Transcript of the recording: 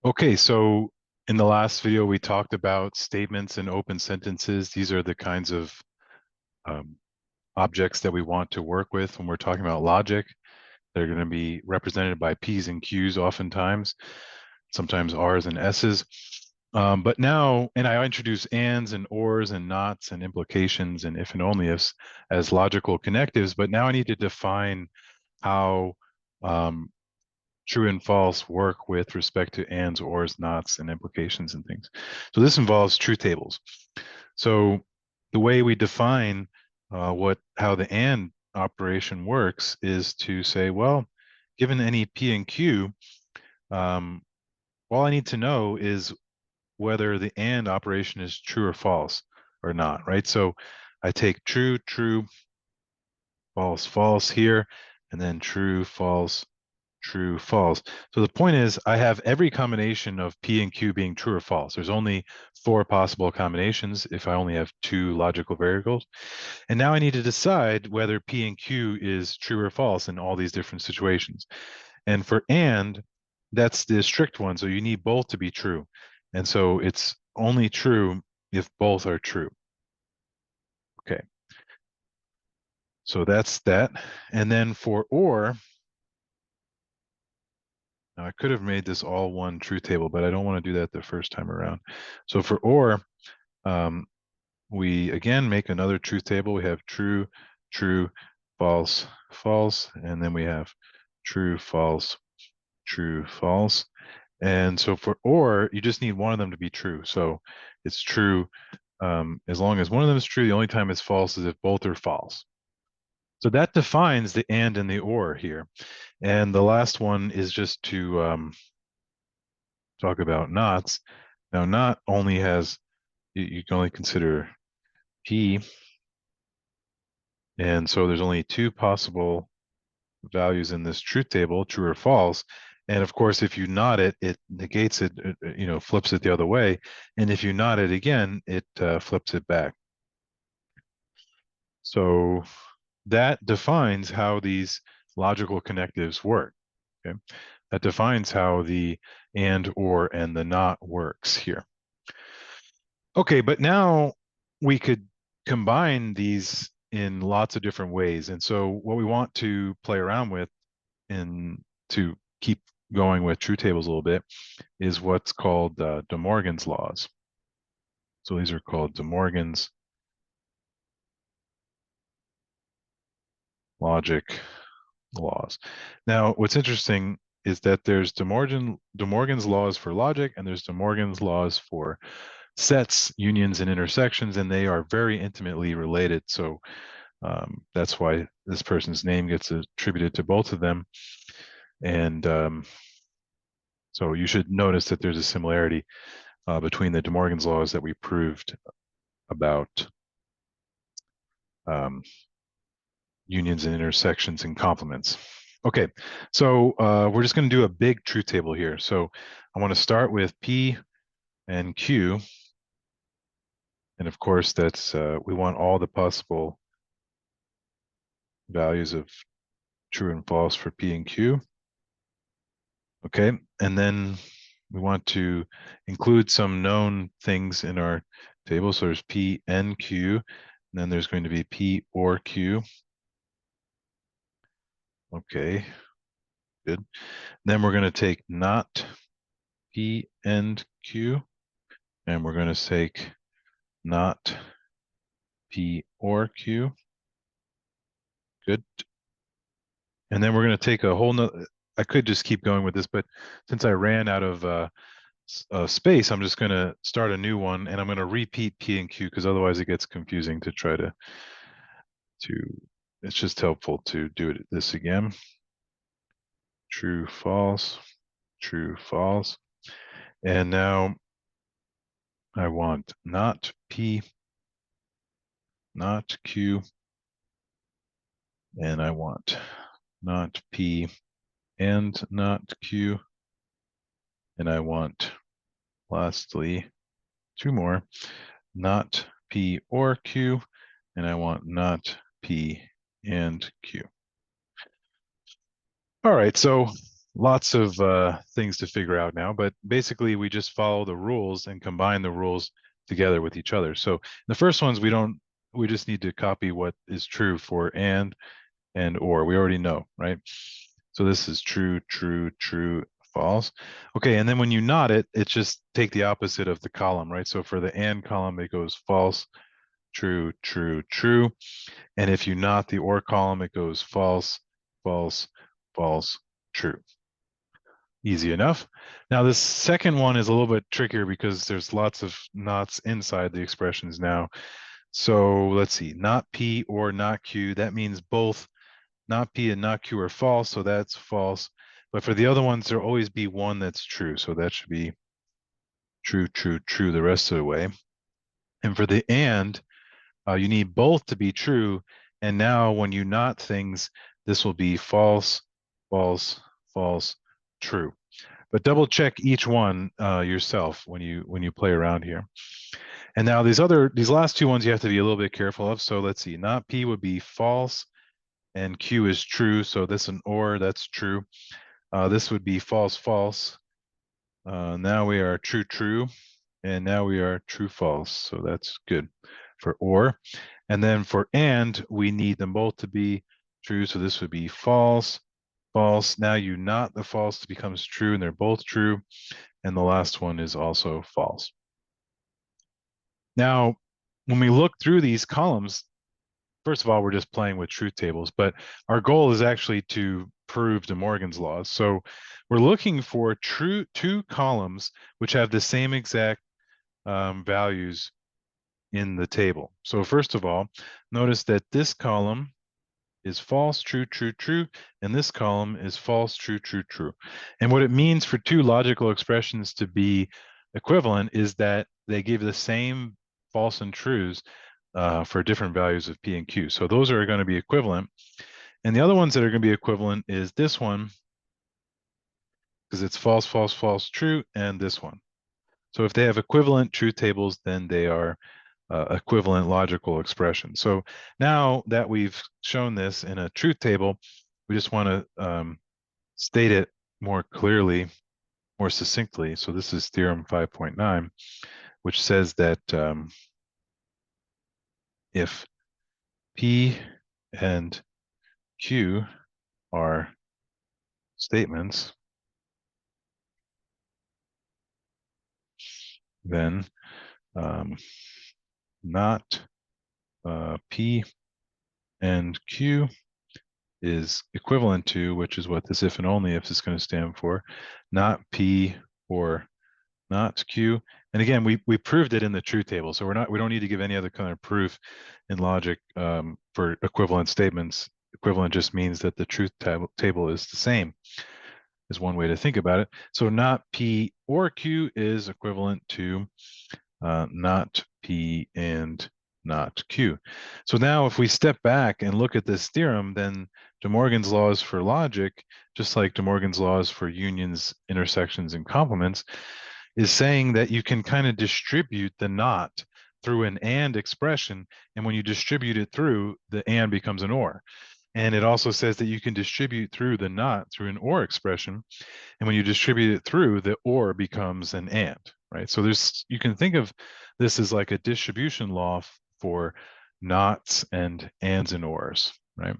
Okay, so in the last video, we talked about statements and open sentences. These are the kinds of um, objects that we want to work with when we're talking about logic. They're going to be represented by P's and Q's oftentimes, sometimes R's and S's. But now, and I introduce ands and ors and nots and implications and if and only ifs as logical connectives, but now I need to define how um, true and false work with respect to ands, ors, nots, and implications and things. So this involves truth tables. So the way we define how the and operation works is to say, well, given any P and Q, um, all I need to know is whether the and operation is true or false or not, right? So I take true, true, false, false here, and then true, false, true, false. So the point is I have every combination of P and Q being true or false. There's only 4 possible combinations if I only have 2 logical variables. And now I need to decide whether P and Q is true or false in all these different situations. And for and, that's the strict one. So you need both to be true. And so it's only true if both are true. Okay. So that's that. And then for or, now I could have made this all one truth table, but I don't want to do that the first time around. So for or, um, we again make another truth table. We have true, true, false, false, and then we have true, false, true, false. And so for or, you just need one of them to be true. So it's true as long as one of them is true. The only time it's false is if both are false. So that defines the and the or here. And the last one is just to talk about knots. Now, not only has, you can only consider P, and so there's only 2 possible values in this truth table, true or false. And of course, if you not it, it negates it, flips it the other way. And if you not it again, it flips it back. So that defines how these logical connectives work. Okay, that defines how the and, or, and the not works here. Okay, but now we could combine these in lots of different ways. And so what we want to play around with and to keep going with truth tables a little bit is what's called De Morgan's laws. So these are called De Morgan's logic laws. Now, what's interesting is that there's De Morgan's laws for logic, and there's De Morgan's laws for sets, unions, and intersections, and they are very intimately related. So that's why this person's name gets attributed to both of them. And so you should notice that there's a similarity between the De Morgan's laws that we proved about unions and intersections and complements. Okay, so we're just going to do a big truth table here. So I want to start with P and Q. And of course, that's we want all the possible values of true and false for P and Q. Okay, and then we want to include some known things in our table. So there's P and Q, and then there's going to be P or Q. Okay, good. Then we're going to take not P and Q, and we're going to take not P or Q. Good. And then we're going to take a whole nother, I could just keep going with this, but since I ran out of space, I'm just going to start a new one, and I'm going to repeat P and Q because otherwise it gets confusing to try to, it's just helpful to do this again. True, false, true, false. And now I want not P, not Q, and I want not P and not Q, and I want, lastly, 2 more, not P or Q, and I want not P and Q. All right, so Lots of things to figure out now, but basically we just follow the rules and combine the rules together with each other. So the first ones we just need to copy what is true for and or. We already know, right? So this is true, true, true, false. Okay, and then when you not it, it's just take the opposite of the column, right? So for the and column, it goes false, true, true, true. And if you not the or column, it goes false, false, false, true. Easy enough. Now this second one is a little bit trickier because there's lots of nots inside the expressions now. So let's see, not P or not Q. That means both not P and not Q are false, so that's false. But for the other ones, there'll always be one that's true. So that should be true, true, true the rest of the way. And for the and, you need both to be true. And now when you not things, this will be false, false, false, true. But double check each one yourself when you play around here. And now these last two ones you have to be a little bit careful of. So let's see, not P would be false and Q is true. So this an or, that's true. This would be false, false. Now we are true, true. And now we are true, false. So that's good for or. And then for and, we need them both to be true. So this would be false, false. Now you not the false becomes true, and they're both true. And the last one is also false. Now, when we look through these columns, first of all, we're just playing with truth tables, but our goal is actually to prove De Morgan's laws. So we're looking for two columns which have the same exact values in the table. So first of all, notice that this column is false, true, true, true, and this column is false, true, true, true. And what it means for two logical expressions to be equivalent is that they give the same false and trues for different values of P and Q. So those are going to be equivalent. And the other ones that are going to be equivalent is this one, because it's false, false, false, true, and this one. So if they have equivalent truth tables, then they are equivalent logical expressions. So now that we've shown this in a truth table, we just want to state it more clearly, more succinctly. So this is theorem 5.9, which says that if P and Q are statements, then not P and Q is equivalent to, which is what this if and only if is going to stand for, not P or not Q. And again, we proved it in the truth table, so we don't need to give any other kind of proof in logic for equivalent statements. Equivalent just means that the truth table is the same, is one way to think about it. So not P or Q is equivalent to not P and not Q. So now if we step back and look at this theorem, then De Morgan's laws for logic, just like De Morgan's laws for unions, intersections, and complements, is saying that you can kind of distribute the not through an and expression, and when you distribute it through, the and becomes an or. And it also says that you can distribute through the not through an or expression, and when you distribute it through, the or becomes an and, right? So you can think of this as like a distribution law for nots and ands and ors, right?